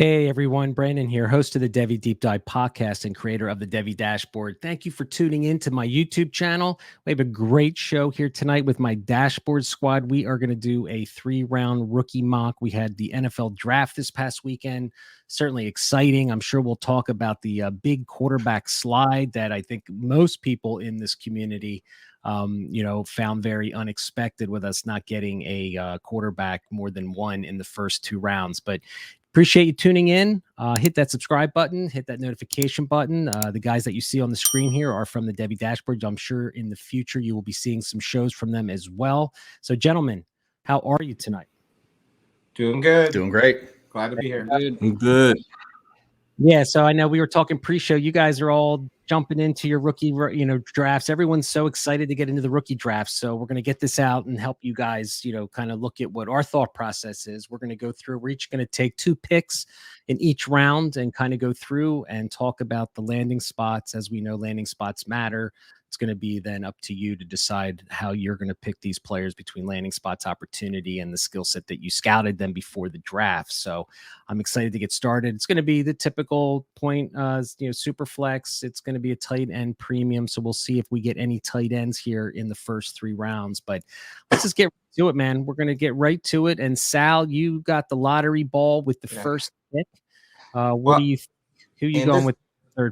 Hey everyone, Brandon here, host of the Devy Deep Dive podcast and creator of the Devy Dashboard. Thank you for tuning in to my YouTube channel. We have a great show here tonight with my Dashboard squad. We are going to do a 3-round rookie mock. We had the NFL draft this past weekend. Certainly exciting. I'm sure we'll talk about the big quarterback slide that I think most people in this community found very unexpected with us not getting a quarterback more than one in the first 2 rounds. But appreciate you tuning in. Hit that subscribe button, hit that notification button. The guys that you see on the screen here are from the Devy Dashboard. I'm sure in the future you will be seeing some shows from them as well. So, gentlemen, how are you tonight? Doing good. Doing great. Glad to be here. I'm good. Yeah, so I know we were talking pre-show. You guys are all jumping into your rookie, drafts. Everyone's so excited to get into the rookie drafts. So we're going to get this out and help you guys, kind of look at what our thought process is. We're going to go through. We're each going to take 2 picks in each round and kind of go through and talk about the landing spots. As we know, landing spots matter. It's going to be then up to you to decide how you're going to pick these players between landing spots, opportunity, and the skill set that you scouted them before the draft. So I'm excited to get started. It's going to be the typical point, super flex. It's going to be a tight end premium. So we'll see if we get any tight ends here in the first 3 rounds. But let's just get to it, man. We're going to get right to it. And Sal, you got the lottery ball with the first pick. What do you think? Who are you going with?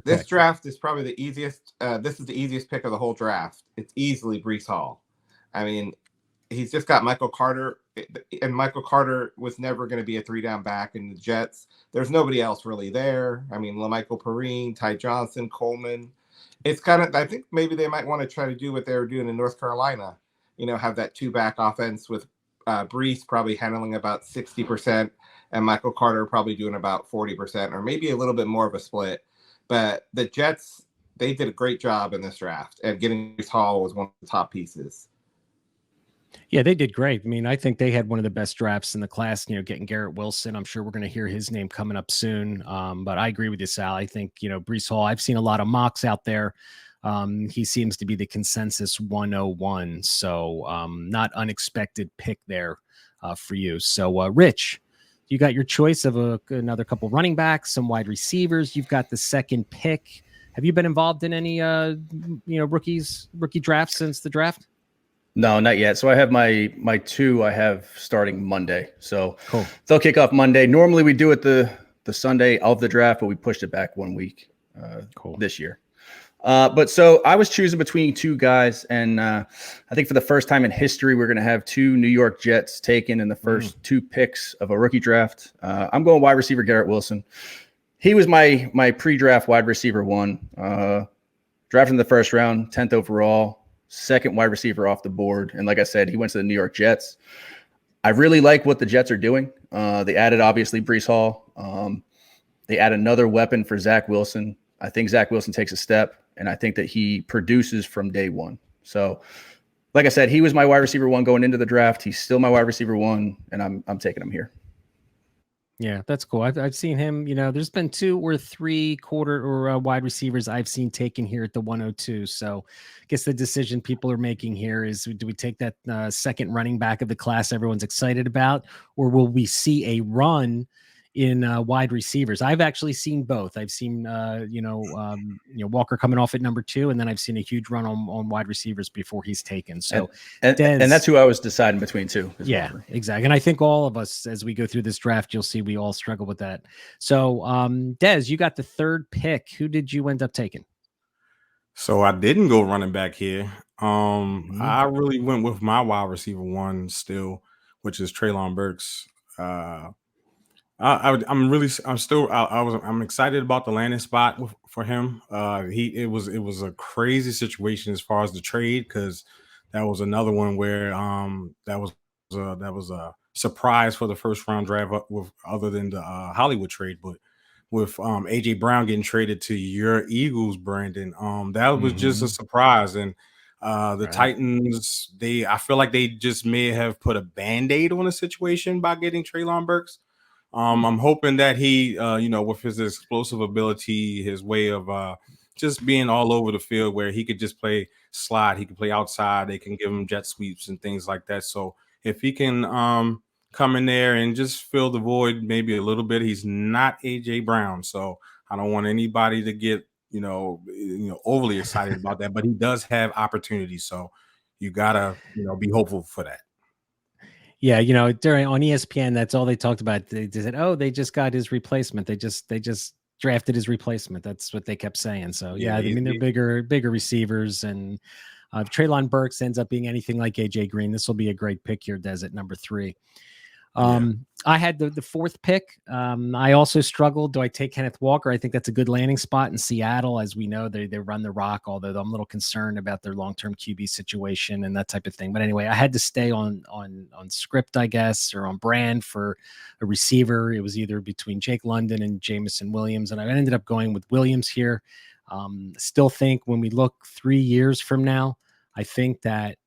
This draft is probably the easiest. This is the easiest pick of the whole draft. It's easily Breece Hall. I mean, he's just got Michael Carter, and Michael Carter was never going to be a 3-down back in the Jets. There's nobody else really there. I mean, LaMichael Perrine, Ty Johnson, Coleman. It's kind of, I think maybe they might want to try to do what they were doing in North Carolina. Have that 2-back offense with Breece probably handling about 60% and Michael Carter probably doing about 40%, or maybe a little bit more of a split. But the Jets, they did a great job in this draft, and getting Breece Hall was one of the top pieces. Yeah, they did great. I mean, I think they had one of the best drafts in the class, getting Garrett Wilson. I'm sure we're going to hear his name coming up soon. But I agree with you, Sal. I think, Breece Hall, I've seen a lot of mocks out there. He seems to be the consensus 101. So not unexpected pick there for you. So, Rich, you got your choice of another couple running backs, some wide receivers. You've got the second pick. Have you been involved in any, rookie drafts since the draft? No, not yet. So I have my 2 I have starting Monday. So cool. They'll kick off Monday. Normally we do it the Sunday of the draft, but we pushed it back 1 week this year. But so I was choosing between 2 guys, and I think for the first time in history, we're going to have 2 New York Jets taken in the first 2 picks of a rookie draft. I'm going wide receiver Garrett Wilson. He was my pre-draft wide receiver 1, drafted in the first round, 10th overall, second wide receiver off the board. And like I said, he went to the New York Jets. I really like what the Jets are doing. They added, obviously, Breece Hall. They add another weapon for Zach Wilson. I think Zach Wilson takes a step, and I think that he produces from day one. So, like I said, he was my wide receiver 1 going into the draft. He's still my wide receiver 1, and I'm taking him here. Yeah, that's cool. I've seen him. There's been 2 or 3 quarter or wide receivers I've seen taken here at the 102. So, I guess the decision people are making here is: do we take that second running back of the class everyone's excited about, or will we see a run in wide receivers? I've actually seen both. I've seen Walker coming off at number 2, and then I've seen a huge run on wide receivers before he's taken. So and that's who I was deciding between 2. Yeah, exactly. And I think all of us, as we go through this draft, you'll see we all struggle with that. So Des, you got the 3rd pick. Who did you end up taking? So I didn't go running back here. I really went with my wide receiver 1 still, which is Treylon Burks. I'm excited about the landing spot for him. It was a crazy situation as far as the trade, because that was another one where that was a surprise for the first round draft other than the Hollywood trade, but with AJ Brown getting traded to your Eagles, Brandon, that was just a surprise. And the Titans, I feel like they just may have put a Band-Aid on the situation by getting Treylon Burks. I'm hoping that he, with his explosive ability, his way of just being all over the field, where he could just play slide, he can play outside, they can give him jet sweeps and things like that. So if he can come in there and just fill the void maybe a little bit. He's not AJ Brown, so I don't want anybody to get overly excited about that. But he does have opportunities, so you gotta be hopeful for that. Yeah, during on ESPN, that's all they talked about. They said, "Oh, they just got his replacement. They just drafted his replacement." That's what they kept saying. So yeah, I mean they're bigger receivers, and if Treylon Burks ends up being anything like AJ Green, this will be a great pick here, Des, at number 3. I had the 4th pick. I also struggled. Do I take Kenneth Walker? I think that's a good landing spot in Seattle. As we know, they run the rock, although I'm a little concerned about their long-term QB situation and that type of thing. But anyway, I had to stay on script, I guess, or on brand for a receiver. It was either between Jake London and Jamison Williams, and I ended up going with Williams here. Still think when we look 3 years from now, I think that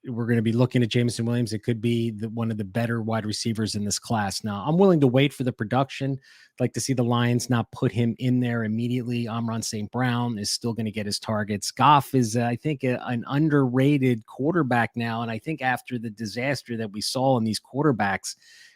we're going to be looking at Jamison Williams. It could be one of the better wide receivers in this class. Now, I'm willing to wait for the production. I'd like to see the Lions not put him in there immediately. Amon St. Brown is still going to get his targets. Goff is, I think, an underrated quarterback now. And I think after the disaster that we saw in these quarterbacks,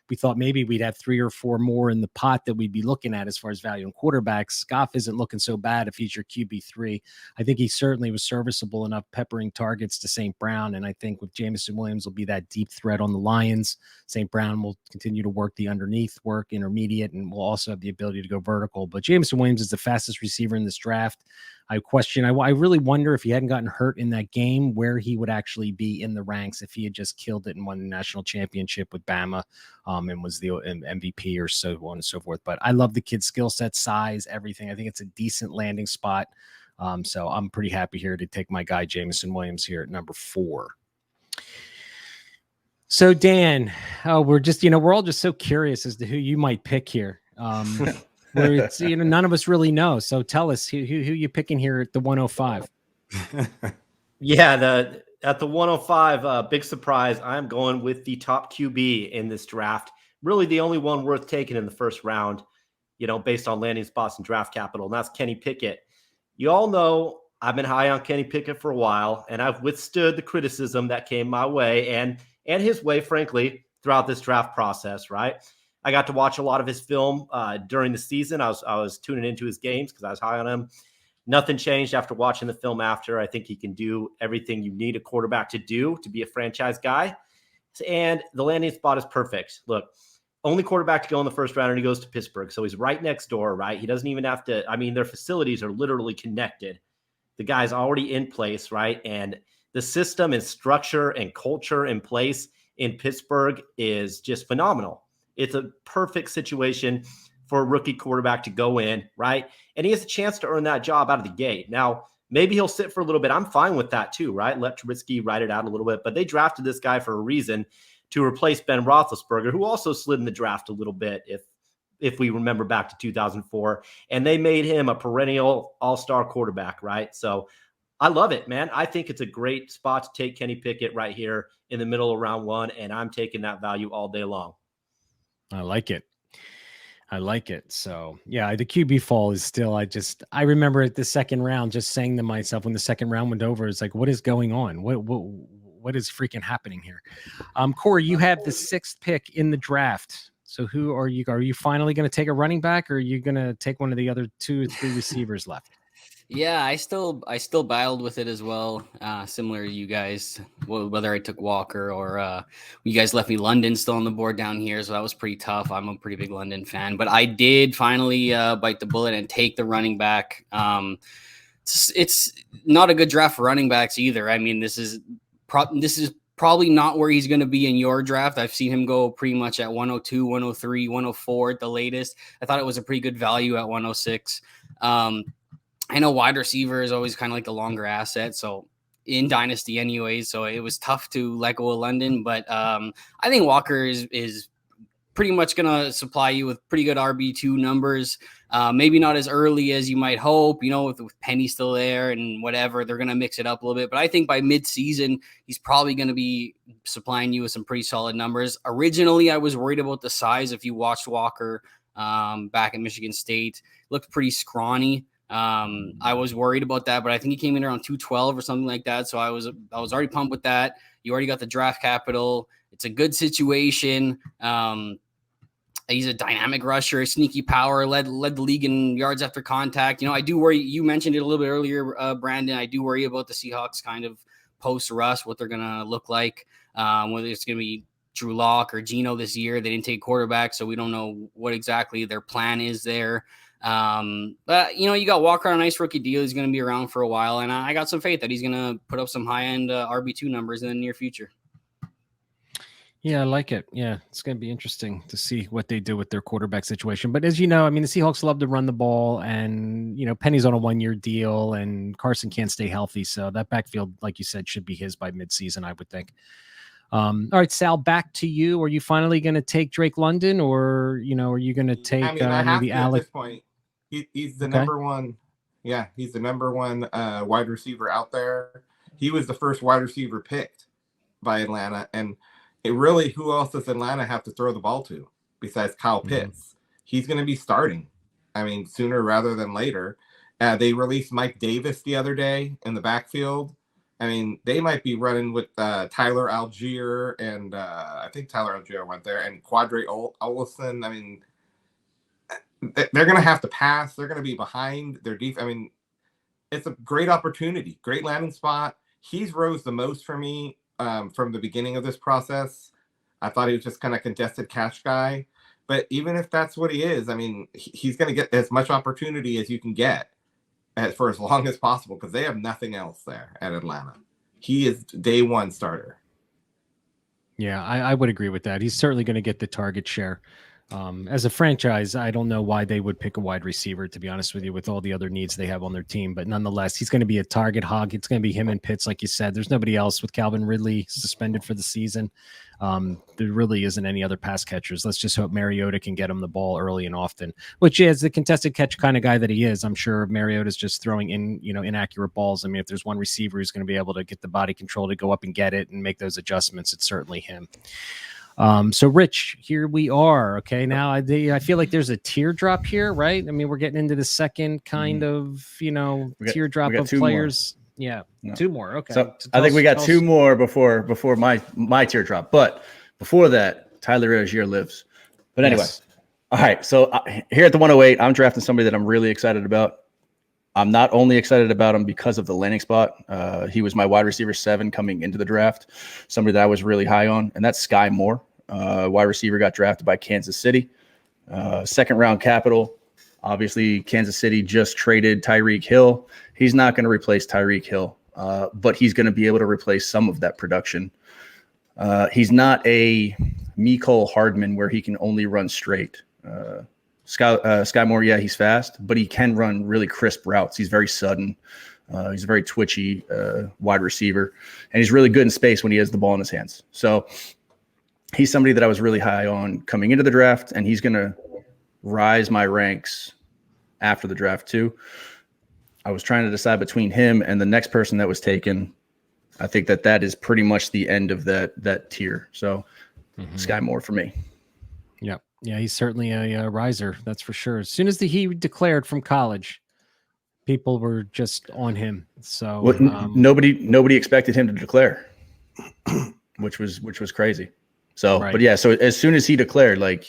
we thought maybe we'd have 3 or 4 more in the pot that we'd be looking at as far as value in quarterbacks. Goff isn't looking so bad if he's your QB3. I think he certainly was serviceable enough, peppering targets to St. Brown. And I think with Jamison Williams will be that deep threat on the Lions. St. Brown will continue to work the underneath work, intermediate, and will also have the ability to go vertical. But Jamison Williams is the fastest receiver in this draft. I really wonder if he hadn't gotten hurt in that game, where he would actually be in the ranks if he had just killed it and won the national championship with Bama and was the MVP or so on and so forth. But I love the kid's skill set, size, everything. I think it's a decent landing spot. So I'm pretty happy here to take my guy Jamison Williams here at number 4. So Dan, we're all just so curious as to who you might pick here. Where it's none of us really know. So tell us who you picking here at the 105. Yeah, at the 105, big surprise. I'm going with the top QB in this draft. Really, the only one worth taking in the first round, based on landing spots and draft capital, and that's Kenny Pickett. You all know I've been high on Kenny Pickett for a while, and I've withstood the criticism that came my way and his way, frankly, throughout this draft process. Right. I got to watch a lot of his film during the season. I was tuning into his games because I was high on him. Nothing changed after watching the film after. I think he can do everything you need a quarterback to do to be a franchise guy. And the landing spot is perfect. Look, only quarterback to go in the first round, and he goes to Pittsburgh. So he's right next door, right? He doesn't even have to. I mean, their facilities are literally connected. The guy's already in place, right? And the system and structure and culture in place in Pittsburgh is just phenomenal. It's a perfect situation for a rookie quarterback to go in, right? And he has a chance to earn that job out of the gate. Now, maybe he'll sit for a little bit. I'm fine with that too, right? Let Trubisky ride it out a little bit. But they drafted this guy for a reason, to replace Ben Roethlisberger, who also slid in the draft a little bit, if we remember back to 2004. And they made him a perennial all-star quarterback, right? So I love it, man. I think it's a great spot to take Kenny Pickett right here in the middle of round 1, and I'm taking that value all day long. I like it. So yeah, the QB fall is still, I remember at the second round just saying to myself when the second round went over, it's like, what is going on? What is freaking happening here? Corey, you have the 6th pick in the draft. So who are you finally going to take a running back, or are you going to take one of the other 2 or 3 receivers left? Yeah, I still battled with it as well. Similar to you guys, whether I took Walker or you guys left me London still on the board down here. So that was pretty tough. I'm a pretty big London fan, but I did finally bite the bullet and take the running back. It's not a good draft for running backs either. I mean, this is probably not where he's going to be in your draft. I've seen him go pretty much at 102, 103, 104 at the latest. I thought it was a pretty good value at 106. I know wide receiver is always kind of like the longer asset. So in Dynasty anyways, so it was tough to let go of London, but I think Walker is pretty much going to supply you with pretty good RB2 numbers. Maybe not as early as you might hope, with Penny still there and whatever, they're going to mix it up a little bit. But I think by mid-season, he's probably going to be supplying you with some pretty solid numbers. Originally, I was worried about the size. If you watched Walker back at Michigan State, looked pretty scrawny. I was worried about that, but I think he came in around 212 or something like that. So I was already pumped with that. You already got the draft capital. It's a good situation. He's a dynamic rusher, sneaky power, led the league in yards after contact. I do worry. You mentioned it a little bit earlier, Brandon. I do worry about the Seahawks kind of post-Russ, what they're going to look like, whether it's going to be Drew Lock or Geno this year. They didn't take quarterback, so we don't know what exactly their plan is there. But you got Walker on a nice rookie deal. He's going to be around for a while, and I got some faith that he's going to put up some high-end RB2 numbers in the near future. Yeah, I like it. Yeah, it's going to be interesting to see what they do with their quarterback situation. But as you know, I mean, the Seahawks love to run the ball, and Penny's on a 1-year deal, and Carson can't stay healthy, so that backfield, like you said, should be his by midseason, I would think. All right, Sal, back to you. Are you finally going to take Drake London, or are you going to take maybe Alec? At this point, he's the number one. Yeah, he's the number one wide receiver out there. He was the first wide receiver picked by Atlanta, and who else does Atlanta have to throw the ball to besides Kyle Pitts? He's going to be starting. I mean, sooner rather than later. They released Mike Davis the other day in the backfield. I mean, they might be running with Tyler Algiere, and I think Tyler Algiere went there, and Quadre Olson. I mean, they're going to have to pass. They're going to be behind their defense. I mean, it's a great opportunity, great landing spot. He's rose the most for me from the beginning of this process. I thought he was just kind of contested catch guy. But even if that's what he is, I mean, he's going to get as much opportunity as you can get for as long as possible, because they have nothing else there at Atlanta. He is day one starter. Yeah, I would agree with that. He's certainly going to get the target share. As a franchise, I don't know why they would pick a wide receiver, to be honest with you, with all the other needs they have on their team. But nonetheless, he's going to be a target hog. It's going to be him and Pitts, like you said. There's nobody else with Calvin Ridley suspended for the season. There really isn't any other pass catchers. Let's just hope Mariota can get him the ball early and often, which is the contested catch kind of guy that he is. I'm sure Mariota's just throwing in, inaccurate balls. I mean, if there's one receiver who's going to be able to get the body control to go up and get it and make those adjustments, it's certainly him. So Rich, here we are. Okay. Now I feel like there's a teardrop here, right? I mean, we're getting into the second kind of, teardrop of players. More. Yeah. No. 2 more. Okay. So I think we got 2 more before my teardrop, but before that, Tyler Algiere lives. But anyway, yes. All right. So here at the 108, I'm drafting somebody that I'm really excited about. I'm not only excited about him because of the landing spot. He was my wide receiver 7 coming into the draft, somebody that I was really high on, and that's Sky Moore. Wide receiver, got drafted by Kansas City. 2nd round capital. Obviously, Kansas City just traded Tyreek Hill. He's not going to replace Tyreek Hill, but he's going to be able to replace some of that production. He's not a Mecole Hardman where he can only run straight. Sky Moore, yeah, he's fast, but he can run really crisp routes. He's very sudden. He's a very twitchy wide receiver, and he's really good in space when he has the ball in his hands. So he's somebody that I was really high on coming into the draft, and he's going to rise my ranks after the draft too. I was trying to decide between him and the next person that was taken. I think that is pretty much the end of that tier. So Sky Moore for me. Yeah. Yeah, he's certainly a riser, that's for sure. As soon as he declared from college, people were just on him. So nobody expected him to declare, which was crazy. So, right. But yeah, so as soon as he declared,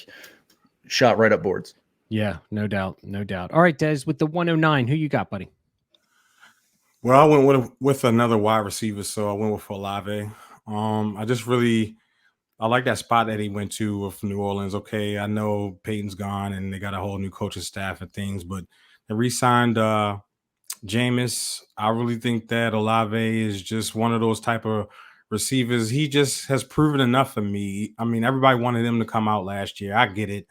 shot right up boards. Yeah, no doubt. All right, Des, with the 109, who you got, buddy? Well, I went with another wide receiver, so I went with Olave. I like that spot that he went to with New Orleans. Okay, I know Peyton's gone and they got a whole new coaching staff and things, but they re-signed Jameis. I really think that Olave is just one of those type of receivers. He just has proven enough for me. I mean, everybody wanted him to come out last year. I get it.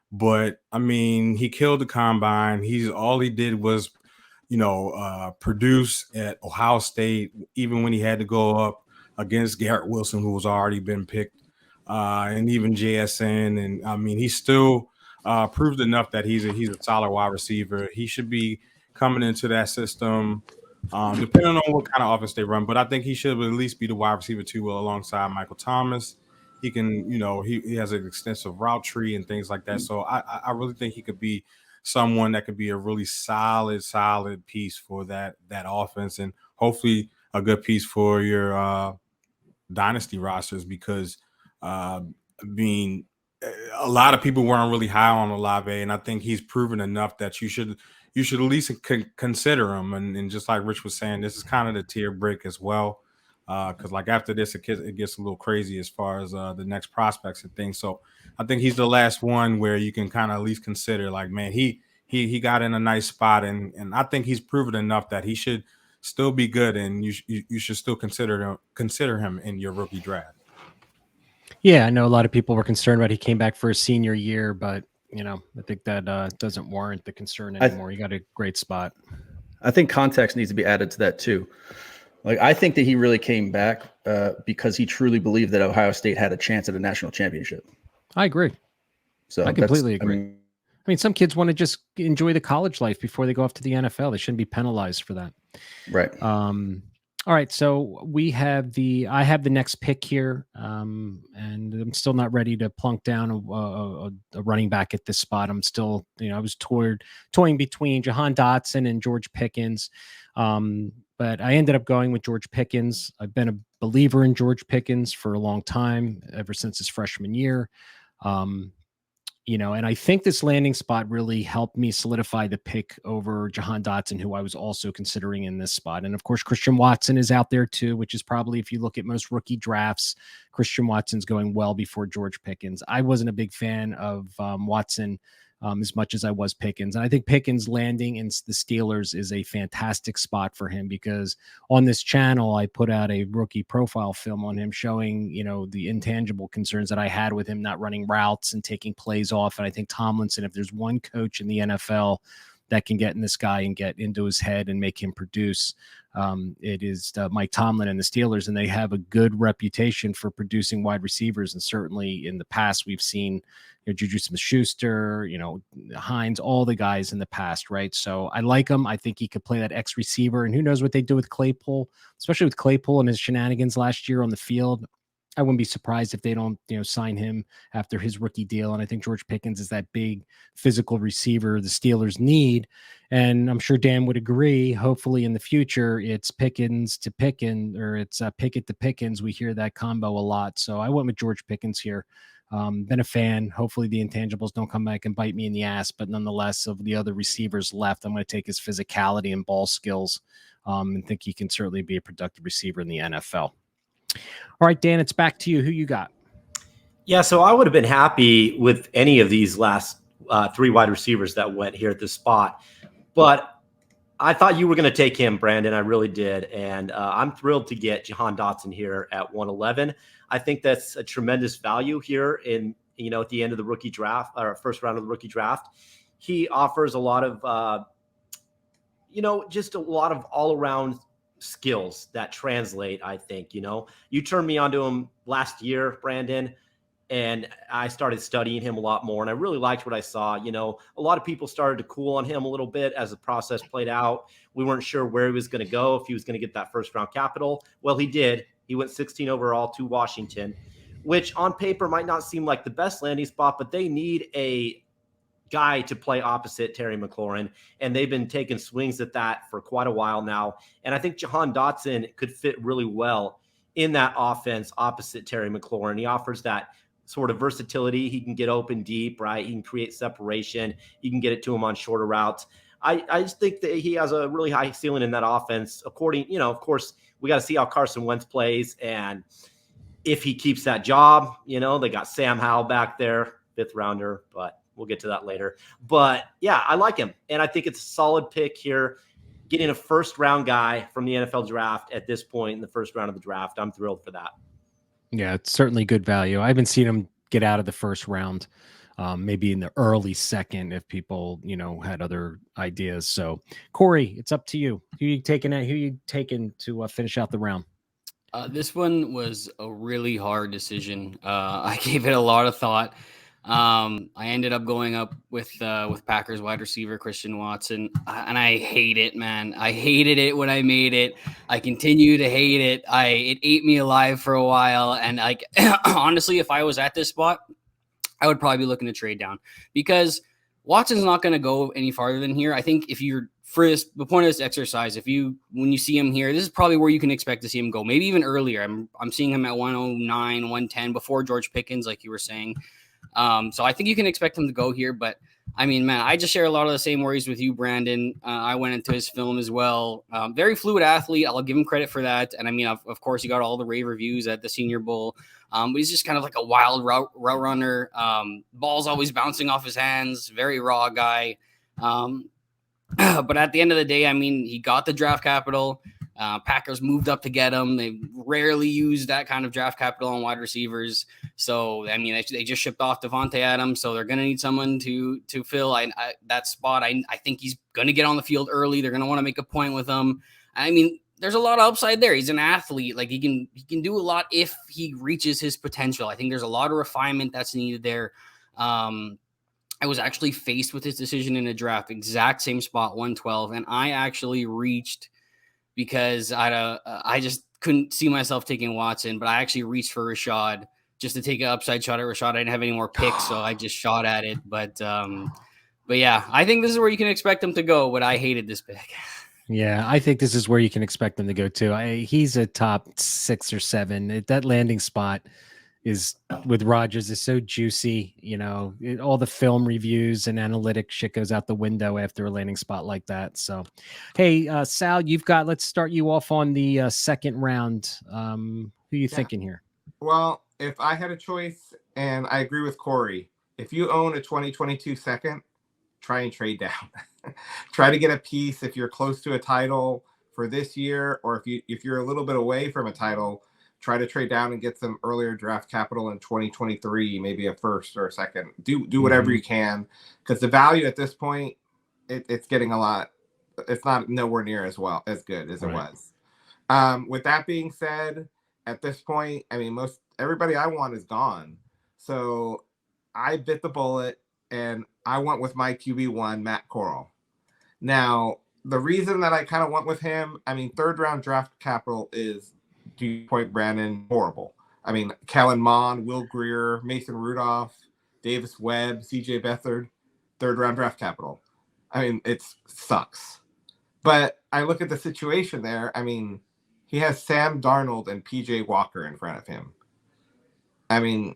But, I mean, he killed the combine. All he did was, produce at Ohio State, even when he had to go up against Garrett Wilson, who was already been picked. And even JSN, and I mean, he still proved enough that he's a solid wide receiver. He should be coming into that system, depending on what kind of offense they run. But I think he should at least be the wide receiver 2 alongside Michael Thomas. He can, he has an extensive route tree and things like that. So I really think he could be someone that could be a really solid piece for that offense, and hopefully a good piece for your dynasty rosters, because being a lot of people weren't really high on Olave, and I think he's proven enough that you should at least consider him. And just like Rich was saying, this is kind of the tier break as well, because like after this, it gets a little crazy as far as the next prospects and things. So I think he's the last one where you can kind of at least consider, like, man, he got in a nice spot, and I think he's proven enough that he should still be good, and you should still consider him in your rookie draft. Yeah, I know a lot of people were concerned about he came back for his senior year, but I think that doesn't warrant the concern anymore. You got a great spot. I think context needs to be added to that too. Like, I think that he really came back because he truly believed that Ohio State had a chance at a national championship. I agree. So I completely agree. I mean, some kids want to just enjoy the college life before they go off to the NFL. They shouldn't be penalized for that. Right. All right. So I have the next pick here. And I'm still not ready to plunk down a running back at this spot. I'm still, I was toying between Jahan Dawson and George Pickens. But I ended up going with George Pickens. I've been a believer in George Pickens for a long time, ever since his freshman year. And I think this landing spot really helped me solidify the pick over Jahan Dawson, who I was also considering in this spot. And of course, Christian Watson is out there too, which is probably, if you look at most rookie drafts, Christian Watson's going well before George Pickens. I wasn't a big fan of Watson as much as I was Pickens. And I think Pickens landing in the Steelers is a fantastic spot for him, because on this channel, I put out a rookie profile film on him showing, the intangible concerns that I had with him not running routes and taking plays off. And I think Tomlinson, if there's one coach in the NFL that can get in this guy and get into his head and make him produce, it is Mike Tomlin and the Steelers. And they have a good reputation for producing wide receivers. And certainly in the past, we've seen Juju Smith-Schuster, Hines, all the guys in the past, right? So I like him. I think he could play that X receiver, and who knows what they do with Claypool, especially with Claypool and his shenanigans last year on the field. I wouldn't be surprised if they don't, sign him after his rookie deal. And I think George Pickens is that big physical receiver the Steelers need. And I'm sure Dan would agree. Hopefully in the future, it's Pickens to Pickens, or it's Pickett to Pickens. We hear that combo a lot. So I went with George Pickens here. Been a fan. Hopefully the intangibles don't come back and bite me in the ass, but nonetheless, of the other receivers left, I'm going to take his physicality and ball skills, and think he can certainly be a productive receiver in the NFL. All right, Dan, it's back to you. Who you got? Yeah, so I would have been happy with any of these last three wide receivers that went here at this spot, but I thought you were going to take him, Brandon. I really did, and I'm thrilled to get Jahan Dawson here at 111. I think that's a tremendous value here in, at the end of the rookie draft, or first round of the rookie draft. He offers a lot of, just a lot of all-around skills that translate, I think. You turned me onto him last year, Brandon, and I started studying him a lot more, and I really liked what I saw. A lot of people started to cool on him a little bit as the process played out. We weren't sure where he was going to go, if he was going to get that first round capital. Well, he did. He went 16 overall to Washington, which on paper might not seem like the best landing spot, but they need a guy to play opposite Terry McLaurin, and they've been taking swings at that for quite a while now. And I think Jahan Dawson could fit really well in that offense opposite Terry McLaurin. He offers that sort of versatility. He can get open deep, right? He can create separation. You can get it to him on shorter routes. I just think that he has a really high ceiling in that offense. Of course, we got to see how Carson Wentz plays, and if he keeps that job. They got Sam Howell back there, 5th rounder, but we'll get to that later. But yeah, I like him, and I think it's a solid pick here. Getting a first-round guy from the NFL draft at this point in the first round of the draft, I'm thrilled for that. Yeah, it's certainly good value. I haven't seen him get out of the first round. Maybe in the early second if people, had other ideas. So, Corey, it's up to you. Who you taking to finish out the round? This one was a really hard decision. I gave it a lot of thought. I ended up going up with Packers wide receiver Christian Watson, and I hate it, man. I hated it when I made it. I continue to hate it. It ate me alive for a while, and honestly, if I was at this spot, I would probably be looking to trade down, because Watson's not going to go any farther than here. I think if you're the point of this exercise, when you see him here, this is probably where you can expect to see him go, maybe even earlier. I'm seeing him at 109, 110 before George Pickens, like you were saying. So I think you can expect him to go here, but I mean, man, I just share a lot of the same worries with you, Brandon. I went into his film as well. Very fluid athlete. I'll give him credit for that. And I mean, of course, he got all the rave reviews at the Senior Bowl. But he's just kind of like a wild route runner. Ball's always bouncing off his hands. Very raw guy. But at the end of the day, I mean, he got the draft capital. Packers moved up to get him. They rarely use that kind of draft capital on wide receivers. So, I mean, they just shipped off Devontae Adams, so they're going to need someone to fill that spot. I think he's going to get on the field early. They're going to want to make a point with him. I mean, there's a lot of upside there. He's an athlete. Like, he can do a lot if he reaches his potential. I think there's a lot of refinement that's needed there. I was actually faced with this decision in a draft, exact same spot, 112, and I actually reached because I just couldn't see myself taking Watson, but I actually reached for Rashad just to take an upside shot at Rashad. I didn't have any more picks, so I just shot at it. But yeah, I think this is where you can expect him to go, but I hated this pick. Yeah, I think this is where you can expect him to go too. He's a top 6 or 7. That landing spot is with Rodgers is so juicy, all the film reviews and analytics shit goes out the window after a landing spot like that. So, hey, Sal, let's start you off on the second round. Who are you thinking here? Well, if I had a choice, and I agree with Corey, if you own a 2022 second, try and trade down. Try to get a piece if you're close to a title for this year, or if you're a little bit away from a title, try to trade down and get some earlier draft capital in 2023, maybe a first or a second. Do whatever you can, because the value at this point, it's getting a lot. It's not nowhere near as good as it was. With that being said, at this point, I mean, everybody I want is gone. So I bit the bullet and I went with my QB1, Matt Corral. Now, the reason that I kind of went with him, I mean, third round draft capital is, to your point, Brandon, horrible. I mean, Kellen Mond, Will Grier, Mason Rudolph, Davis Webb, CJ Beathard, third round draft capital. I mean, it sucks. But I look at the situation there. I mean, he has Sam Darnold and PJ Walker in front of him. I mean,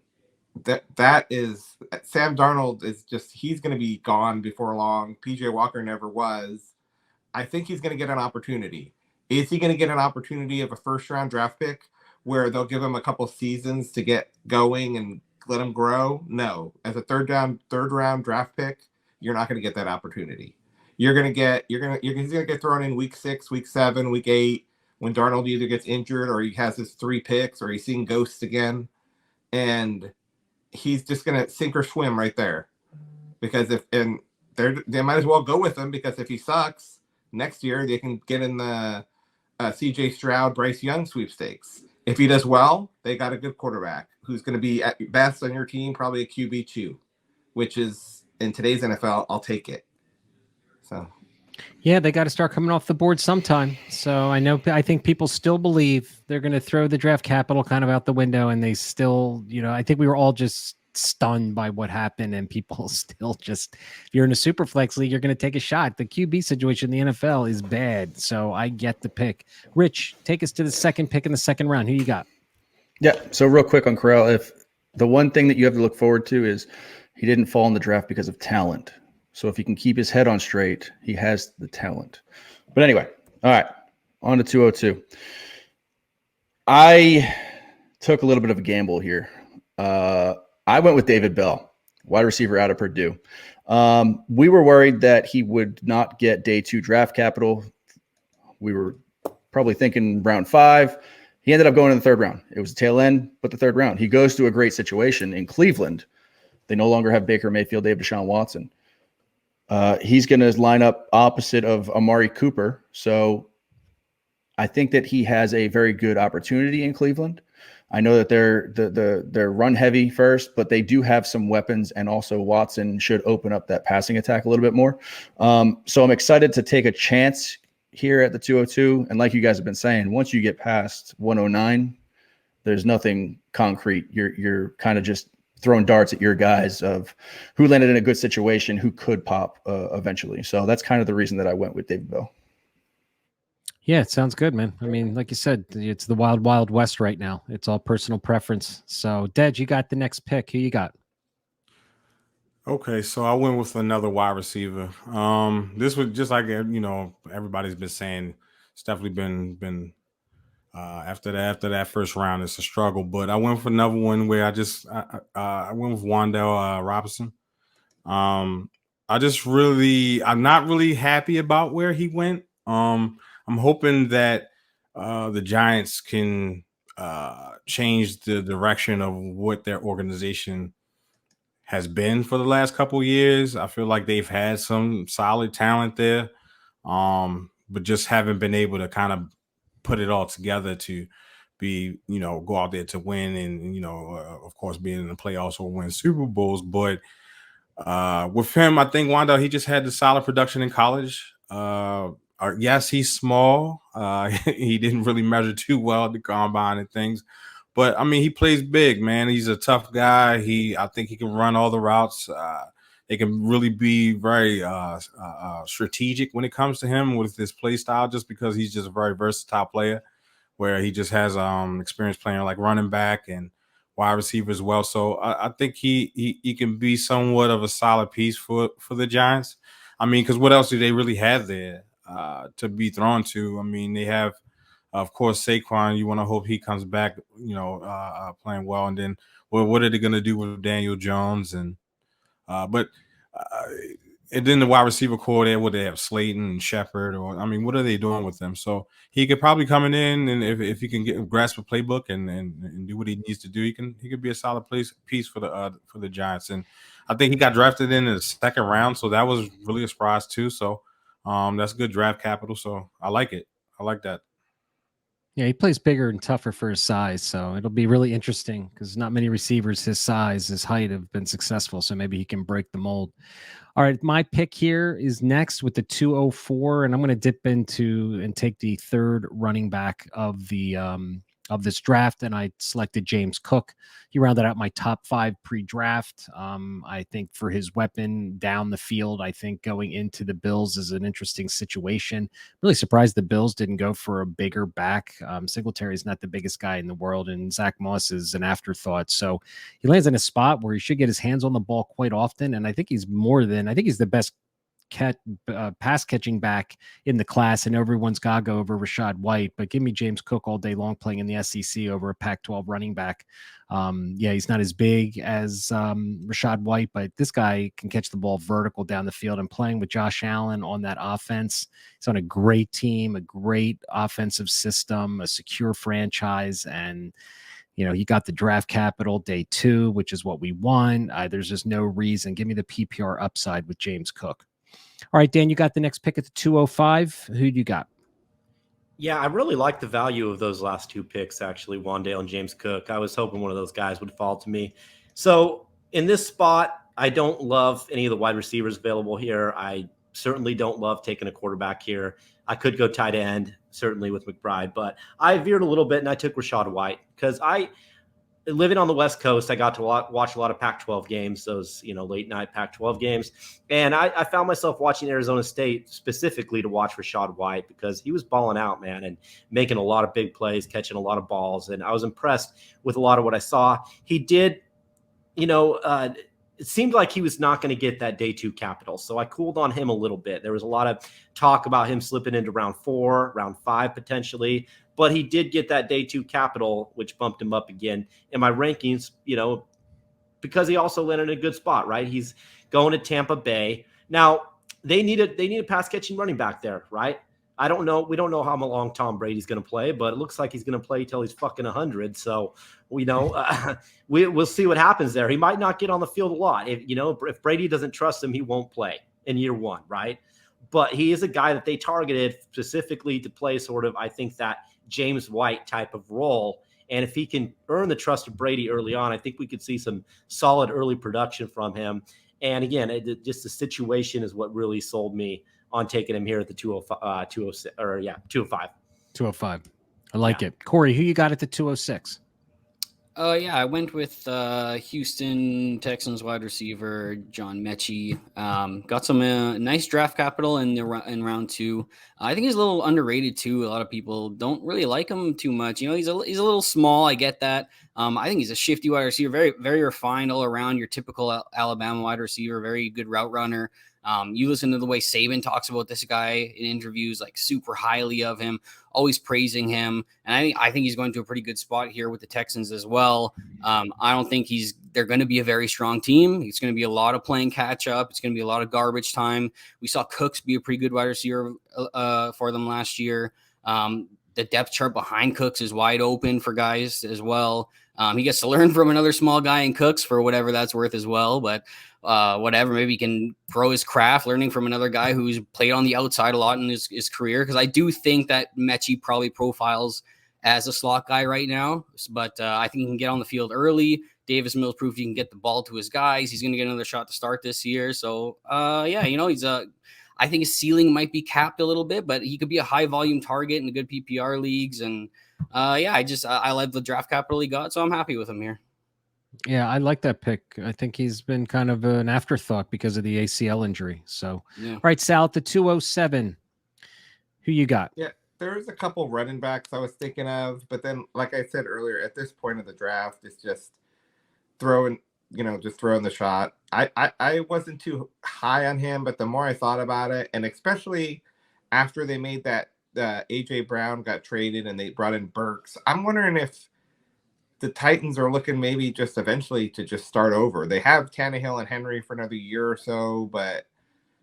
that is Sam Darnold is just, he's going to be gone before long. PJ Walker never was. I think he's going to get an opportunity. Is he going to get an opportunity of a first round draft pick where they'll give him a couple seasons to get going and let him grow? No. As a third round draft pick, you're not going to get that opportunity. He's going to get thrown in week 6, week 7, week 8 when Darnold either gets injured or he has his 3 picks or he's seeing ghosts again, and he's just going to sink or swim right there. Because they might as well go with him, because if he sucks next year, they can get in the CJ Stroud, Bryce Young sweepstakes. If he does well, they got a good quarterback who's going to be at best on your team, probably a QB2, which is in today's NFL, I'll take it. So, yeah, they got to start coming off the board sometime. So I think people still believe they're going to throw the draft capital kind of out the window, and they still, I think we were all just stunned by what happened, and people still just, if you're in a super flex league, you're going to take a shot. The QB situation in the NFL is bad, so I get the pick. Rich, take us to the second pick in the second round. Who you got? Yeah, so real quick on Corral, if the one thing that you have to look forward to is he didn't fall in the draft because of talent. So if he can keep his head on straight, he has the talent. But anyway, all right, on to 202. I took a little bit of a gamble here. I went with David Bell, wide receiver out of Purdue. We were worried that he would not get day 2 draft capital. We were probably thinking round 5. He ended up going in the third round. It was the tail end, but the third round. He goes to a great situation in Cleveland. They no longer have Baker Mayfield. They have Deshaun Watson. He's going to line up opposite of Amari Cooper. So I think that he has a very good opportunity in Cleveland. I know that they're run heavy first, but they do have some weapons, and also Watson should open up that passing attack a little bit more. So I'm excited to take a chance here at the 202. And like you guys have been saying, once you get past 109, there's nothing concrete. You're kind of just throwing darts at your guys of who landed in a good situation, who could pop eventually. So that's kind of the reason that I went with David Bell. Yeah, it sounds good, man. I mean, like you said, it's the wild, wild west right now. It's all personal preference. So, Dej, you got the next pick. Who you got? Okay, so I went with another wide receiver. This was just like everybody's been saying. It's definitely been after that first round, it's a struggle. But I went for another one where I went with Wan'Dale Robinson. I'm not really happy about where he went. I'm hoping that the Giants can change the direction of what their organization has been for the last couple of years. I feel like they've had some solid talent there, but just haven't been able to kind of put it all together to be, go out there to win and, of course, being in the playoffs or win Super Bowls. But with him, I think Wanda, he just had the solid production in college. Yes, he's small. He didn't really measure too well at the combine and things. But, I mean, he plays big, man. He's a tough guy. I think he can run all the routes. They can really be very strategic when it comes to him with his play style, just because he's just a very versatile player where he just has experience playing like running back and wide receiver as well. So I think he can be somewhat of a solid piece for the Giants. I mean, because what else do they really have there to be thrown to? I mean, they have, of course, Saquon. You want to hope he comes back, playing well. And then, what are they going to do with Daniel Jones? And then the wide receiver core there, would they have Slayton and Shepard? Or I mean, what are they doing with them? So he could probably come in, and if he can grasp a playbook and do what he needs to do, he could be a solid piece for the Giants. And I think he got drafted in the second round, so that was really a surprise too. So that's good draft capital. So I like it. I like that. Yeah, he plays bigger and tougher for his size, so it'll be really interesting because not many receivers his size, his height have been successful, so maybe he can break the mold. All right, my pick here is next with the 204, and I'm going to dip into and take the third running back of this draft, and I selected James Cook. He rounded out my top 5 pre-draft. I think for his weapon down the field, I think going into the Bills is an interesting situation. Really surprised the Bills didn't go for a bigger back. Singletary is not the biggest guy in the world, and Zach Moss is an afterthought. So he lands in a spot where he should get his hands on the ball quite often, and I think he's the best pass catching back in the class, and everyone's got to go over Rashad White, but give me James Cook all day long playing in the SEC over a Pac-12 running back. He's not as big as Rashad White, but this guy can catch the ball vertical down the field, and playing with Josh Allen on that offense. He's on a great team, a great offensive system, a secure franchise, and he got the draft capital day 2, which is what we want. There's just no reason. Give me the PPR upside with James Cook. All right, Dan, you got the next pick at the 205. Who do you got? Yeah, I really like the value of those last 2 picks, actually, Wan'Dale and James Cook. I was hoping one of those guys would fall to me. So in this spot, I don't love any of the wide receivers available here. I certainly don't love taking a quarterback here. I could go tight end, certainly with McBride, but I veered a little bit and I took Rashad White because living on the West Coast, I got to watch a lot of Pac-12 games, those late night Pac-12 games, and I found myself watching Arizona State specifically to watch Rashad White because he was balling out, man, and making a lot of big plays, catching a lot of balls, and I was impressed with a lot of what I saw. He did, it seemed like he was not going to get that day 2 capital, so I cooled on him a little bit. There was a lot of talk about him slipping into round 4, round 5 potentially, but he did get that day 2 capital, which bumped him up again in my rankings, because he also landed in a good spot, right? He's going to Tampa Bay. Now, they need a pass catching running back there, right? I don't know. We don't know how long Tom Brady's going to play, but it looks like he's going to play till he's fucking 100. So we'll see what happens there. He might not get on the field a lot. If Brady doesn't trust him, he won't play in year 1, right? But he is a guy that they targeted specifically to play sort of, I think, that James White type of role. And if he can earn the trust of Brady early on, I think we could see some solid early production from him. And again, just the situation is what really sold me on taking him here at the 205. 205. I like it. Corey, who you got at the 206? Yeah, I went with Houston Texans wide receiver John Mechie. Got some nice draft capital in round 2. I think he's a little underrated too. A lot of people don't really like him too much. You know, he's a little small. I get that. I think he's a shifty wide receiver, very very refined all around. Your typical Alabama wide receiver, very good route runner. You listen to the way Saban talks about this guy in interviews, like super highly of him, always praising him. And I think he's going to a pretty good spot here with the Texans as well. I don't think they're going to be a very strong team. It's going to be a lot of playing catch up. It's going to be a lot of garbage time. We saw Cooks be a pretty good wide receiver for them last year. The depth chart behind Cooks is wide open for guys as well. He gets to learn from another small guy in Cooks for whatever that's worth as well. But whatever, maybe he can grow his craft learning from another guy who's played on the outside a lot in his career. Because I do think that Mechie probably profiles as a slot guy right now. But I think he can get on the field early. Davis Mills proved he can get the ball to his guys. He's going to get another shot to start this year. So, yeah, you know, I think his ceiling might be capped a little bit, but he could be a high volume target in the good PPR leagues. And yeah, I like the draft capital he got, so I'm happy with him here. Yeah, I like that pick. I think he's been kind of an afterthought because of the ACL injury. So, yeah. Right, Sal, at the 207, who you got? Yeah, there's a couple running backs I was thinking of, but then, like I said earlier, at this point of the draft, it's just throwing the shot. I wasn't too high on him, but the more I thought about it, and especially after they made that AJ Brown got traded and they brought in Burks, I'm wondering if the Titans are looking maybe just eventually to just start over. They have Tannehill and Henry for another year or so, but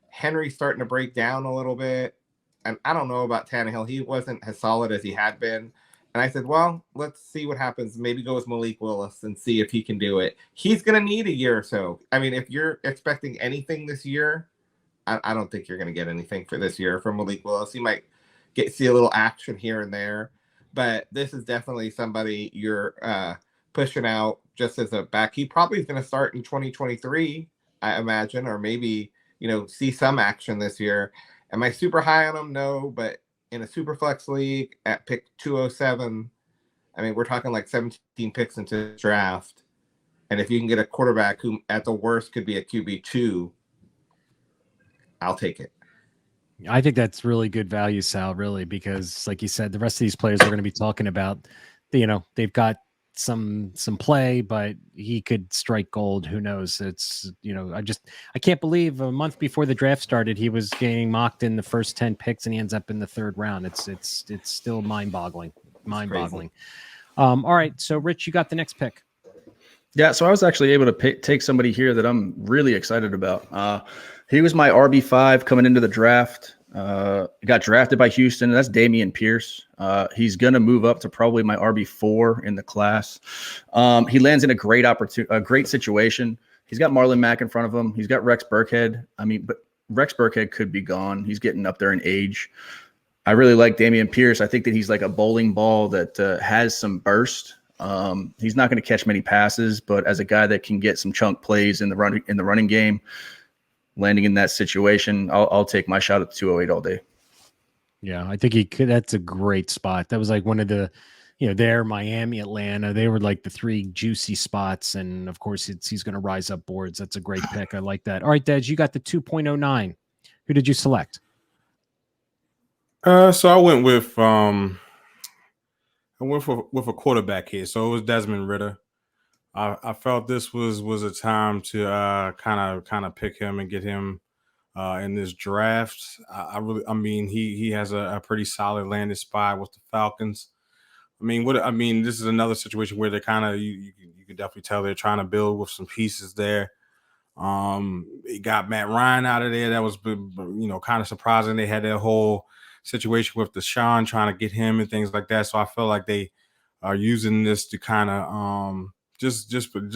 Henry's starting to break down a little bit. And I don't know about Tannehill. He wasn't as solid as he had been. And I said, well, let's see what happens. Maybe go with Malik Willis and see if he can do it. He's going to need a year or so. I mean, if you're expecting anything this year, I don't think you're going to get anything for this year from Malik Willis. You might see a little action here and there. But this is definitely somebody you're pushing out just as a back. He probably is going to start in 2023, I imagine, or maybe, see some action this year. Am I super high on him? No, but in a super flex league at pick 207, I mean, we're talking like 17 picks into the draft. And if you can get a quarterback who at the worst could be a QB2, I'll take it. I think that's really good value, Sal, really, because like you said, the rest of these players we're going to be talking about, they've got some play, but he could strike gold. Who knows? It's, I can't believe a month before the draft started, he was getting mocked in the first 10 picks and he ends up in the third round. It's still mind-boggling. All right. So Rich, you got the next pick. Yeah. So I was actually able to take somebody here that I'm really excited about. He was my RB5 coming into the draft. Got drafted by Houston. That's Damian Pierce. He's going to move up to probably my RB4 in the class. He lands in a great situation. He's got Marlon Mack in front of him. He's got Rex Burkhead. But Rex Burkhead could be gone. He's getting up there in age. I really like Damian Pierce. I think that he's like a bowling ball that has some burst. He's not going to catch many passes, but as a guy that can get some chunk plays in the running game, landing in that situation, I'll take my shot at the 208 all day. Yeah, I think he could. That's a great spot. That was like one of the, there, Miami, Atlanta. They were like the three juicy spots. And of course, he's going to rise up boards. That's a great pick. I like that. All right, Dej, you got the 2.09. Who did you select? So I went with a quarterback here. So it was Desmond Ridder. I felt this was a time to kind of pick him and get him in this draft. He has a pretty solid landing spot with the Falcons. This is another situation where they kind of you can definitely tell they're trying to build with some pieces there. He got Matt Ryan out of there. That was kind of surprising. They had that whole situation with Deshaun trying to get him and things like that. So I feel like they are using this to kind of just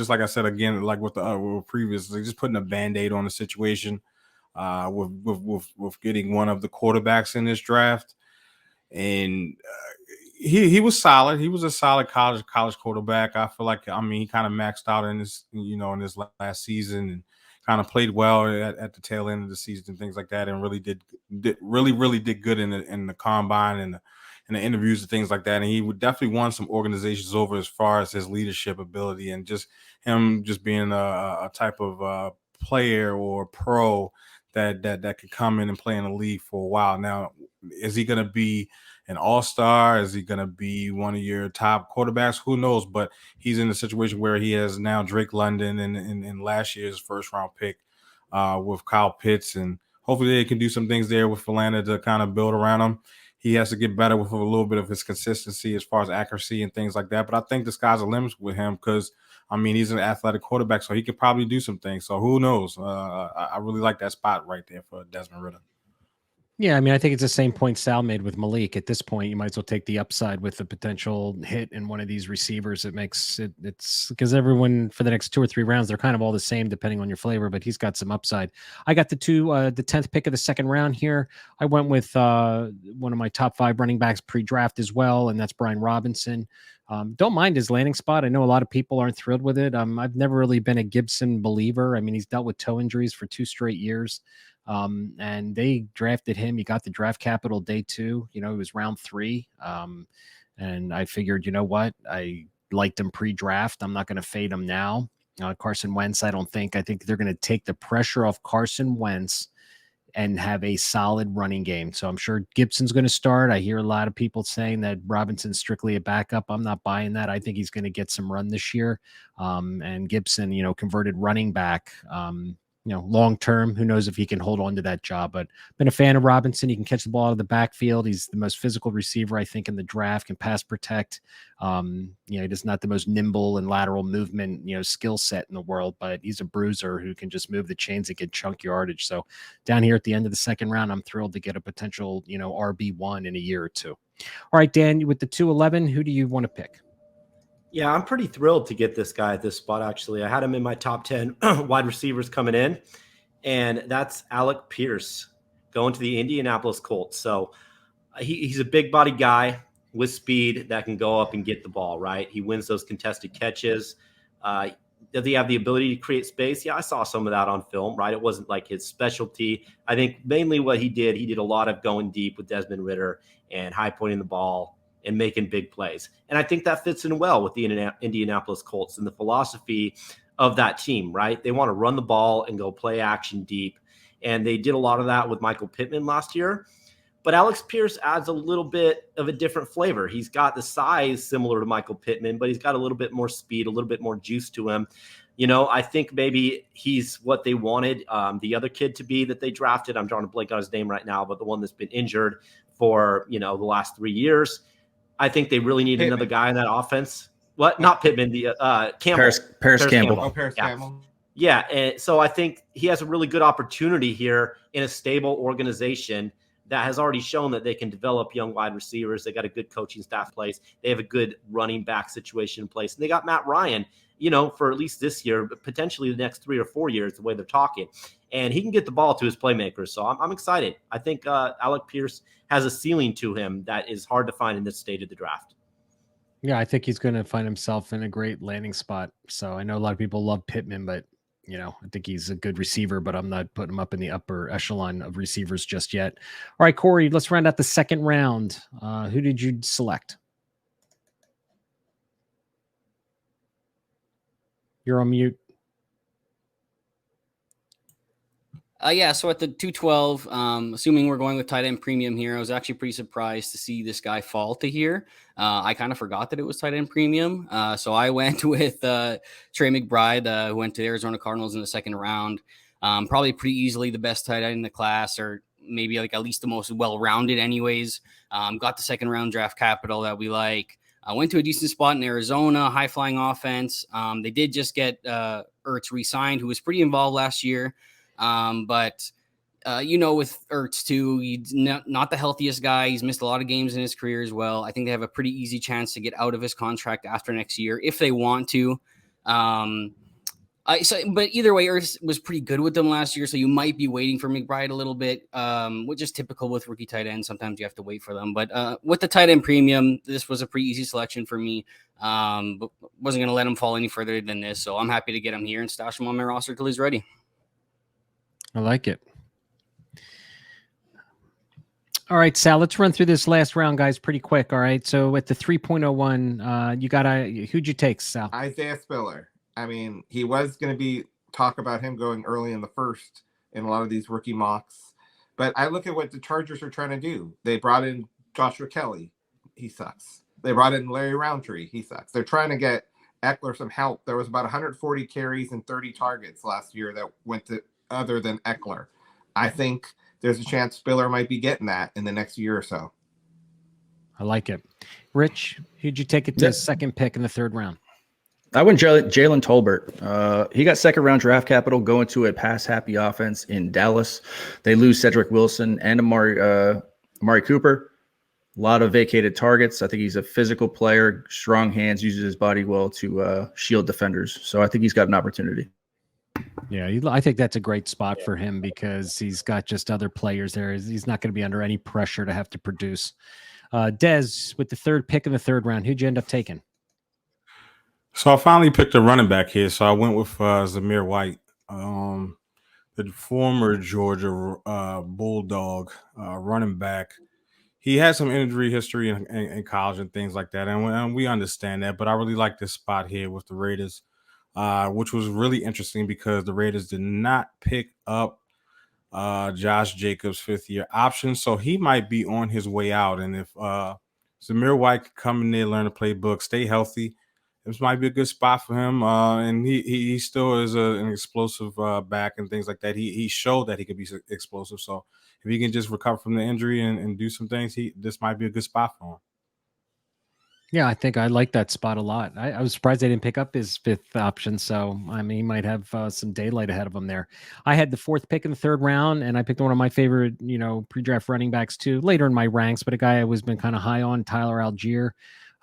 like I said again, like with the previously, just putting a Band-Aid on the situation with getting one of the quarterbacks in this draft. And he was solid. He was a solid college quarterback. I feel like he kind of maxed out in this last season and kind of played well at the tail end of the season and things like that, and really did good in the combine and in the interviews and things like that. And he would definitely won some organizations over as far as his leadership ability and just him just being a type of player or pro that could come in and play in the league for a while. Now, is he going to be an all-star? Is he going to be one of your top quarterbacks? Who knows? But he's in a situation where he has now Drake London in last year's first-round pick with Kyle Pitts, and hopefully they can do some things there with Atlanta to kind of build around him. He has to get better with a little bit of his consistency as far as accuracy and things like that. But I think the sky's the limit with him because, I mean, he's an athletic quarterback, so he could probably do some things. So who knows? I really like that spot right there for Desmond Ridder. Yeah, I mean, I think it's the same point Sal made with Malik. At this point, you might as well take the upside with the potential hit in one of these receivers. It makes it's because everyone for the next 2 or 3 rounds, they're kind of all the same depending on your flavor, but he's got some upside. I got the 10th pick of the second round here. I went with one of my top 5 running backs pre-draft as well, and that's Brian Robinson. Don't mind his landing spot. I know a lot of people aren't thrilled with it. I've never really been a Gibson believer. I mean, he's dealt with toe injuries for 2 straight years. And they drafted him. He got the draft capital day 2. You know, it was round 3. And I figured, you know what? I liked him pre-draft. I'm not going to fade him now. Carson Wentz, I think they're going to take the pressure off Carson Wentz and have a solid running game. So I'm sure Gibson's going to start. I hear a lot of people saying that Robinson's strictly a backup. I'm not buying that. I think he's going to get some run this year. And Gibson, you know, converted running back, you know, long term, who knows if he can hold on to that job. But been a fan of Robinson. He can catch the ball out of the backfield. He's the most physical receiver, I think, in the draft, can pass protect. You know, he's not the most nimble and lateral movement, you know, skill set in the world, but he's a bruiser who can just move the chains and get chunk yardage. So down here at the end of the second round, I'm thrilled to get a potential, you know, RB1 in a year or 2. All right, Dan, with the 211, who do you want to pick? Yeah, I'm pretty thrilled to get this guy at this spot, actually. I had him in my top 10 wide receivers coming in, and that's Alec Pierce going to the Indianapolis Colts. So he's a big body guy with speed that can go up and get the ball, right? He wins those contested catches. Does he have the ability to create space? Yeah, I saw some of that on film, right? It wasn't like his specialty. I think mainly what he did a lot of going deep with Desmond Ridder and high pointing the ball and making big plays. And I think that fits in well with the Indianapolis Colts and the philosophy of that team, right? They want to run the ball and go play action deep. And they did a lot of that with Michael Pittman last year. But Alec Pierce adds a little bit of a different flavor. He's got the size similar to Michael Pittman, but he's got a little bit more speed, a little bit more juice to him. You know, I think maybe he's what they wanted the other kid to be that they drafted. I'm drawing a blank on his name right now, but the one that's been injured for, you know, the last 3 years. I think they really need another guy in that offense. What? Not Pittman, the Campbell. Paris Campbell. Oh, Paris Campbell. Yeah, and so I think he has a really good opportunity here in a stable organization that has already shown that they can develop young wide receivers. They got a good coaching staff in place. They have a good running back situation in place. And they got Matt Ryan, you know, for at least this year, but potentially the next 3 or 4 years, the way they're talking. And he can get the ball to his playmakers. So I'm excited. I think Alec Pierce has a ceiling to him that is hard to find in this stage of the draft. Yeah, I think he's going to find himself in a great landing spot. So I know a lot of people love Pittman, but, you know, I think he's a good receiver, but I'm not putting him up in the upper echelon of receivers just yet. All right, Corey, let's round out the second round. Who did you select? You're on mute. Yeah, so at the 212, assuming we're going with tight end premium here, I was actually pretty surprised to see this guy fall to here. I kind of forgot that it was tight end premium. So I went with Trey McBride, who went to the Arizona Cardinals in the second round. Probably pretty easily the best tight end in the class, or maybe like at least the most well-rounded anyways. Got the second round draft capital that we like. I went to a decent spot in Arizona, high-flying offense. They did just get Ertz re-signed, who was pretty involved last year. But you know, with Ertz too, he's not the healthiest guy. He's missed a lot of games in his career as well. I think they have a pretty easy chance to get out of his contract after next year if they want to. But either way, Ertz was pretty good with them last year, so you might be waiting for McBride a little bit, which is typical with rookie tight ends. Sometimes you have to wait for them. But with the tight end premium, this was a pretty easy selection for me. But wasn't going to let him fall any further than this, so I'm happy to get him here and stash him on my roster till he's ready. I like it. All right, Sal, let's run through this last round, guys, pretty quick. All right. So at the 3.01, who'd you take, Sal? Isaiah Spiller. I mean, he was going to be talk about him going early in the first in a lot of these rookie mocks. But I look at what the Chargers are trying to do. They brought in Joshua Kelly. He sucks. They brought in Larry Roundtree. He sucks. They're trying to get Eckler some help. There was about 140 carries and 30 targets last year that went to other than Eckler. I think there's a chance Spiller might be getting that in the next year or so. I like it. Rich, who'd you take it to second pick in the third round? I went Jalen Tolbert. He got second round draft capital going to a pass happy offense in Dallas. They lose Cedric Wilson and Amari Cooper. A lot of vacated targets. I think he's a physical player, strong hands, uses his body well to shield defenders. So I think he's got an opportunity. Yeah, I think that's a great spot for him because he's got just other players there. He's not going to be under any pressure to have to produce. Dez, with the third pick in the third round, who'd you end up taking? So I finally picked a running back here. So I went with Zamir White, the former Georgia Bulldog running back. He had some injury history in college and things like that, and we understand that. But I really like this spot here with the Raiders, which was really interesting because the Raiders did not pick up Josh Jacobs' fifth-year option, so he might be on his way out. And if Zamir White could come in there, learn the playbook, stay healthy, this might be a good spot for him. And he still is an explosive back and things like that. He showed that he could be explosive. So if he can just recover from the injury and do some things, this might be a good spot for him. Yeah, I think I like that spot a lot. I was surprised they didn't pick up his fifth option. So, I mean, he might have some daylight ahead of him there. I had the fourth pick in the third round, and I picked one of my favorite, pre-draft running backs too, later in my ranks, but a guy I was been kind of high on, Tyler Algiere,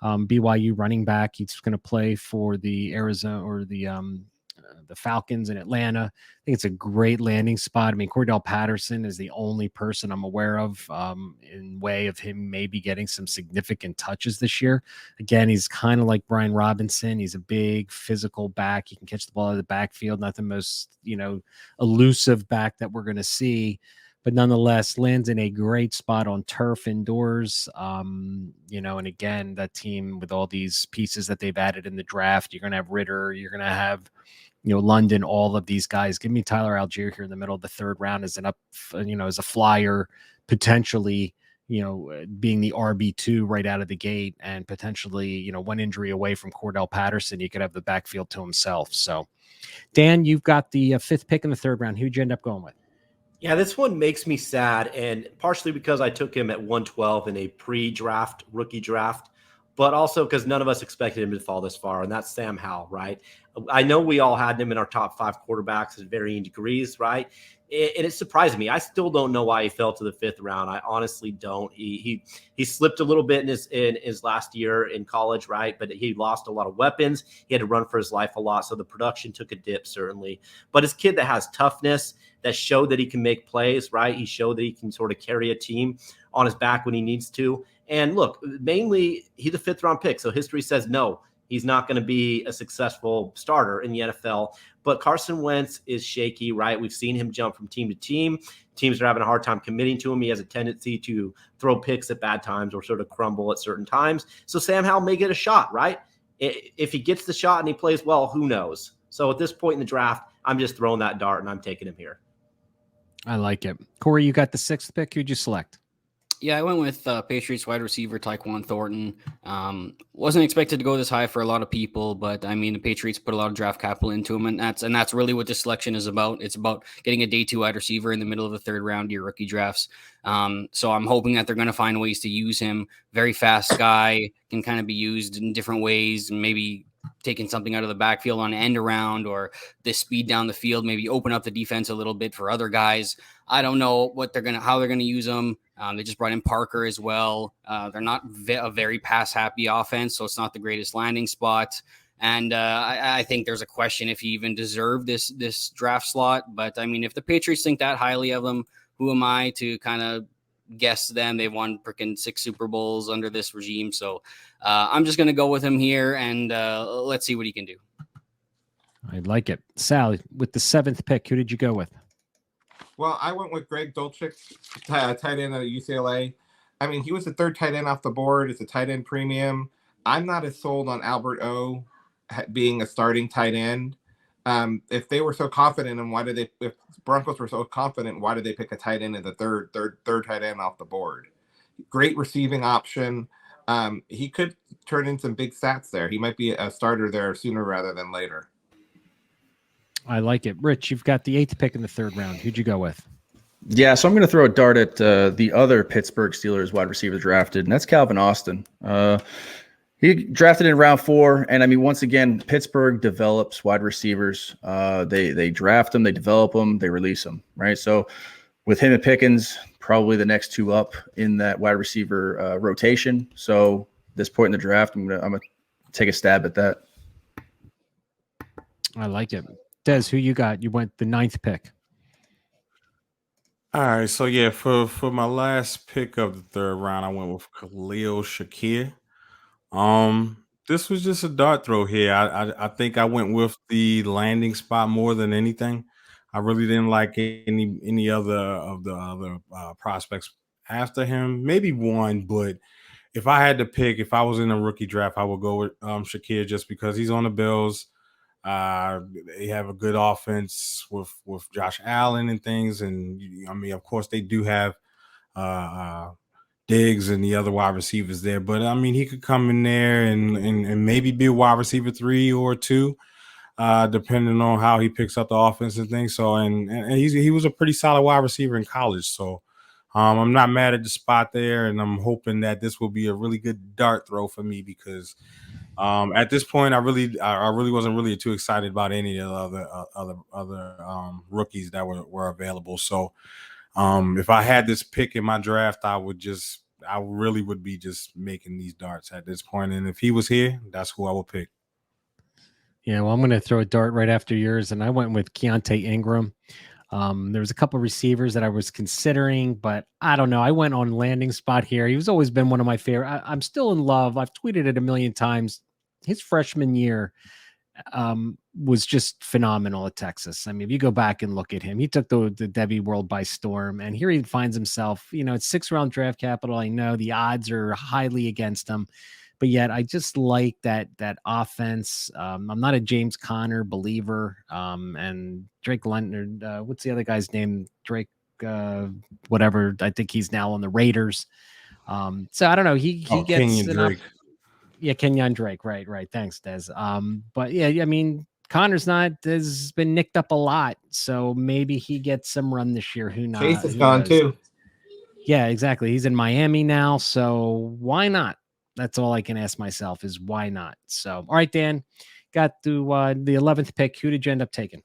BYU running back. He's going to play for the Arizona or the Falcons in Atlanta. I think it's a great landing spot. I mean, Cordell Patterson is the only person I'm aware of in way of him maybe getting some significant touches this year. Again, he's kind of like Brian Robinson. He's a big physical back. He can catch the ball out of the backfield. Not the most, elusive back that we're going to see, but nonetheless lands in a great spot on turf indoors. And again, that team with all these pieces that they've added in the draft, you're going to have Ritter, you're going to have London, all of these guys. Give me Tyler Algiere here in the middle of the third round as as a flyer, potentially, being the RB2 right out of the gate, and potentially, one injury away from Cordell Patterson, he could have the backfield to himself. So, Dan, you've got the fifth pick in the third round. Who'd you end up going with? Yeah, this one makes me sad, and partially because I took him at 112 in a pre-draft rookie draft, but also because none of us expected him to fall this far, and that's Sam Howell, right? I know we all had him in our top 5 quarterbacks at varying degrees, right? And it surprised me. I still don't know why he fell to the 5th round. I honestly don't. He slipped a little bit in his last year in college, right? But he lost a lot of weapons. He had to run for his life a lot, so the production took a dip, certainly. But his kid that has toughness, that showed that he can make plays, right? He showed that he can sort of carry a team on his back when he needs to. And look, mainly he's a 5th round pick. So history says no, he's not going to be a successful starter in the NFL. But Carson Wentz is shaky, right? We've seen him jump from team to team. Teams are having a hard time committing to him. He has a tendency to throw picks at bad times or sort of crumble at certain times. So Sam Howell may get a shot, right? If he gets the shot and he plays well, who knows? So at this point in the draft, I'm just throwing that dart and I'm taking him here. I like it. Corey, you got the 6th pick. Who'd you select? Yeah, I went with Patriots wide receiver Taekwon Thornton. Wasn't expected to go this high for a lot of people, but I mean the Patriots put a lot of draft capital into him, and that's really what this selection is about. It's about getting a day 2 wide receiver in the middle of the 3rd round of your rookie drafts. So I'm hoping that they're going to find ways to use him. Very fast guy, can kind of be used in different ways, and maybe taking something out of the backfield on an end around or the speed down the field, maybe open up the defense a little bit for other guys. I don't know how they're going to use them. They just brought in Parker as well. They're not a very pass happy offense, so it's not the greatest landing spot. And I think there's a question if he even deserved this draft slot. But I mean, if the Patriots think that highly of him, who am I to kind of guess them? They won freaking 6 Super Bowls under this regime. So I'm just going to go with him here and let's see what he can do. I like it. Sal, with the 7th pick, who did you go with? Well, I went with Greg Dulcich, tight end at UCLA. I mean, he was the third tight end off the board. It's a tight end premium. I'm not as sold on Albert O being a starting tight end. If they were so confident, and if Broncos were so confident, why did they pick a tight end in the third tight end off the board? Great receiving option. He could turn in some big stats there. He might be a starter there sooner rather than later. I like it. Rich, you've got the 8th pick in the 3rd round. Who'd you go with? Yeah, so I'm going to throw a dart at the other Pittsburgh Steelers wide receiver drafted, and that's Calvin Austin. He drafted in round 4, and I mean, once again, Pittsburgh develops wide receivers. They draft them, they develop them, they release them, right? So with him and Pickens, probably the next 2 up in that wide receiver rotation. So this point in the draft, I'm gonna take a stab at that. I like it. Des, who you got? You went the 9th pick. All right, so yeah, for my last pick of the 3rd round, I went with Khalil Shakir. This was just a dart throw here. I think I went with the landing spot more than anything. I really didn't like any other of the other prospects after him. Maybe one, but if I had to pick, if I was in a rookie draft, I would go with Shakir just because he's on the Bills. They have a good offense with Josh Allen and things, and I mean, of course, they do have Diggs and the other wide receivers there. But I mean, he could come in there and maybe be a wide receiver 3 or 2, depending on how he picks up the offense and things. So, and he was a pretty solid wide receiver in college. So, I'm not mad at the spot there, and I'm hoping that this will be a really good dart throw for me because. At this point, I really wasn't really too excited about any of the other rookies that were available. So, if I had this pick in my draft, I really would be just making these darts at this point. And if he was here, that's who I would pick. Yeah, well, I'm going to throw a dart right after yours, and I went with Keonta Ingram. There was a couple of receivers that I was considering, but I don't know. I went on landing spot here. He's always been one of my favorite. I'm still in love. I've tweeted it a million times. His freshman year was just phenomenal at Texas. I mean, if you go back and look at him, he took the Devy world by storm, and here he finds himself, it's 6th round draft capital. I know the odds are highly against him, but yet I just like that offense. I'm not a James Conner believer. And Drake Leonard, what's the other guy's name? Drake, whatever. I think he's now on the Raiders. So I don't know. He gets Kenyon Drake. Yeah, Kenyon Drake. Right. Thanks, Des. But yeah, I mean, Connor's has been nicked up a lot, so maybe he gets some run this year. Who knows? Chase is gone too. Yeah, exactly. He's in Miami now, so why not? That's all I can ask myself is why not? So, all right, Dan, got to the 11th pick. Who did you end up taking?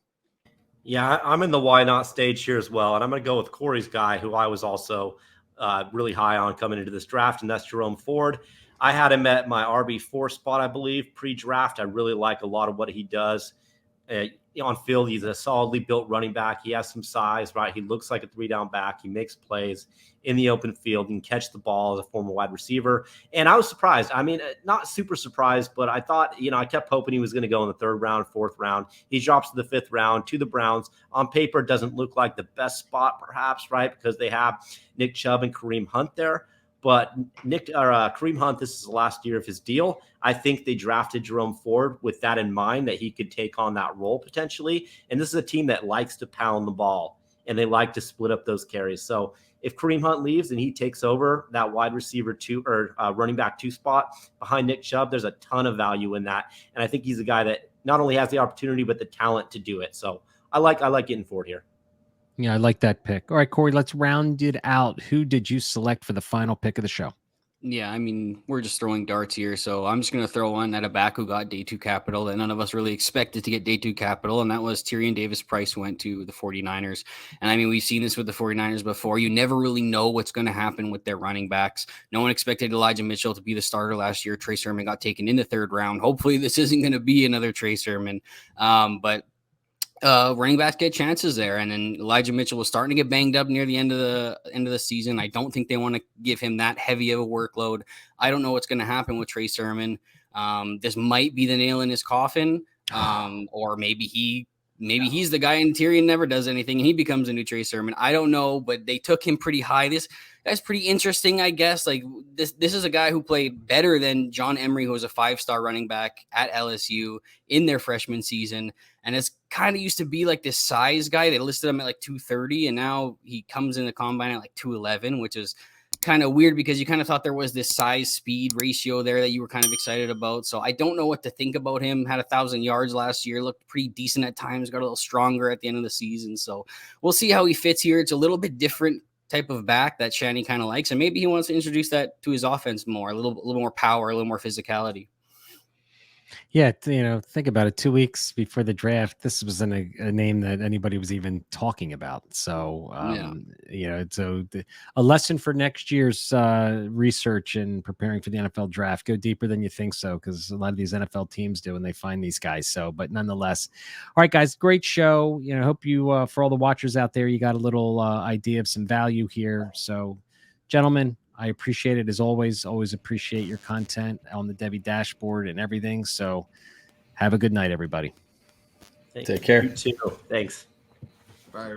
Yeah, I'm in the why not stage here as well, and I'm going to go with Corey's guy, who I was also really high on coming into this draft, and that's Jerome Ford. I had him at my RB4 spot, I believe, pre-draft. I really like a lot of what he does. On field, he's a solidly built running back. He has some size, right? He looks like a 3-down back. He makes plays in the open field and catch the ball as a former wide receiver. And I was surprised. I mean, not super surprised, but I thought, I kept hoping he was going to go in the 3rd round, 4th round. He drops to the 5th round to the Browns. On paper, doesn't look like the best spot, perhaps, right? Because they have Nick Chubb and Kareem Hunt there. But Kareem Hunt, this is the last year of his deal. I think they drafted Jerome Ford with that in mind, that he could take on that role potentially. And this is a team that likes to pound the ball, and they like to split up those carries. So if Kareem Hunt leaves and he takes over that wide receiver 2 or running back 2 spot behind Nick Chubb, there's a ton of value in that. And I think he's a guy that not only has the opportunity, but the talent to do it. So I like getting Ford here. Yeah, I like that pick. All right, Corey, let's round it out. Who did you select for the final pick of the show? Yeah, I mean, we're just throwing darts here, so I'm just going to throw one at a back who got day 2 capital that none of us really expected to get day 2 capital, and that was Tyrion Davis-Price, who went to the 49ers. And I mean, we've seen this with the 49ers before. You never really know what's going to happen with their running backs. No one expected Elijah Mitchell to be the starter last year. Trey Sermon got taken in the 3rd round. Hopefully this isn't going to be another Trey Sermon, but running backs get chances there, and then Elijah Mitchell was starting to get banged up near the end of the season. I don't think they want to give him that heavy of a workload. I don't know what's going to happen with Trey Sermon. This might be the nail in his coffin, or maybe he maybe he's the guy and Tyrion never does anything and he becomes a new Trey Sermon. I don't know, but they took him pretty high. This guy's pretty interesting, I guess. Like this is a guy who played better than John Emery, who was a 5-star running back at LSU in their freshman season. And it's kind of used to be like this size guy. They listed him at like 230, and now he comes in the combine at like 211, which is kind of weird because you kind of thought there was this size speed ratio there that you were kind of excited about. So I don't know what to think about him. Had 1,000 yards last year, looked pretty decent at times, got a little stronger at the end of the season. So we'll see how he fits here. It's a little bit different type of back that Shanny kind of likes, and maybe he wants to introduce that to his offense more, a little more power, a little more physicality. Yeah, think about it. 2 weeks before the draft, this wasn't a name that anybody was even talking about. So, a lesson for next year's research and preparing for the NFL draft. Go deeper than you think so, because a lot of these NFL teams do when they find these guys. So, but nonetheless, all right, guys, great show. Hope you, for all the watchers out there, you got a little idea of some value here. So, gentlemen, I appreciate it as always. Always appreciate your content on the Devy dashboard and everything. So have a good night, everybody. Take care. You too. Thanks. Bye.